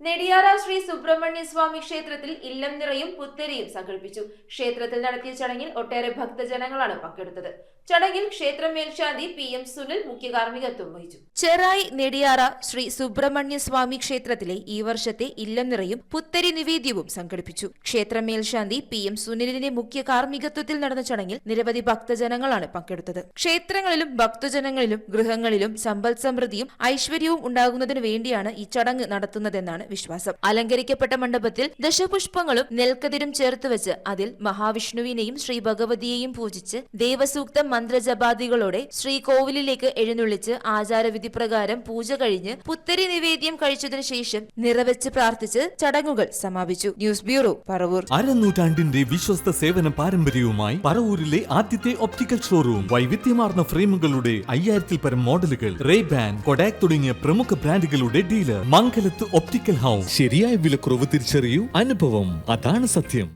നെടിയാറ ശ്രീ സുബ്രഹ്മണ്യ സ്വാമി ക്ഷേത്രത്തിൽ ഇല്ലം നിറയും പുത്തരിയും സംഘടിപ്പിച്ചു. ക്ഷേത്രത്തിൽ നടത്തിയ ചടങ്ങിൽ ഒട്ടേറെ ഭക്തജനങ്ങളാണ് പങ്കെടുത്തത്. ചടങ്ങിൽ ക്ഷേത്ര മേൽശാന്തി PM സുനിൽ മുഖ്യ കാർമ്മികത്വം വഹിച്ചു. ചെറായി നെടിയാറ ശ്രീ സുബ്രഹ്മണ്യ സ്വാമി ക്ഷേത്രത്തിലെ ഈ വർഷത്തെ ഇല്ലം നിറയും പുത്തരി നിവേദ്യവും സംഘടിപ്പിച്ചു. ക്ഷേത്ര മേൽശാന്തി PM സുനിലിന്റെ മുഖ്യ കാർമ്മികത്വത്തിൽ നടന്ന ചടങ്ങിൽ നിരവധി ഭക്തജനങ്ങളാണ് പങ്കെടുത്തത്. ക്ഷേത്രങ്ങളിലും ഭക്തജനങ്ങളിലും ഗൃഹങ്ങളിലും സമ്പൽ സമൃദ്ധിയും ഐശ്വര്യവും ഉണ്ടാകുന്നതിനു വേണ്ടിയാണ് ഈ ചടങ്ങ് നടത്തുന്നതെന്നാണ് വിശ്വാസം. അലങ്കരിക്കപ്പെട്ട മണ്ഡപത്തിൽ ദശപുഷ്പങ്ങളും നെൽക്കതിരും ചേർത്ത് വെച്ച് അതിൽ മഹാവിഷ്ണുവിനെയും ശ്രീ ഭഗവതിയെയും പൂജിച്ച് ദേവസൂക്തം മന്ത്രജപാദികളോടെ ശ്രീകോവിലിലേക്ക് എഴുന്നള്ളിച്ച് ആചാരവിധി പ്രകാരം പൂജ കഴിഞ്ഞ് പുത്തരി നിവേദ്യം കഴിച്ചതിനു ശേഷം നിറവെച്ച് പ്രാർത്ഥിച്ച് ചടങ്ങുകൾ സമാപിച്ചു. News bureau, Paravur. അരനൂറ്റാണ്ടിന്റെ വിശ്വസ്ത സേവന പാരമ്പര്യവുമായി പറവൂരിലെ ആദ്യത്തെ ഒപ്റ്റിക്കൽ ഷോറൂം. വൈവിധ്യമാർന്ന ഫ്രെയിമുകളുടെ 5000-ൽ പരം മോഡലുകൾ, റേബാൻ, കൊഡാക് തുടങ്ങിയ പ്രമുഖ ബ്രാൻഡുകളുടെ ഡീലർ. മംഗലത്ത് ഒപ്റ്റിക്കൽ ഹൗസ്. ശരിയായ വിലക്കുറവ് തിരിച്ചറിയൂ, അനുഭവം അതാണ് സത്യം.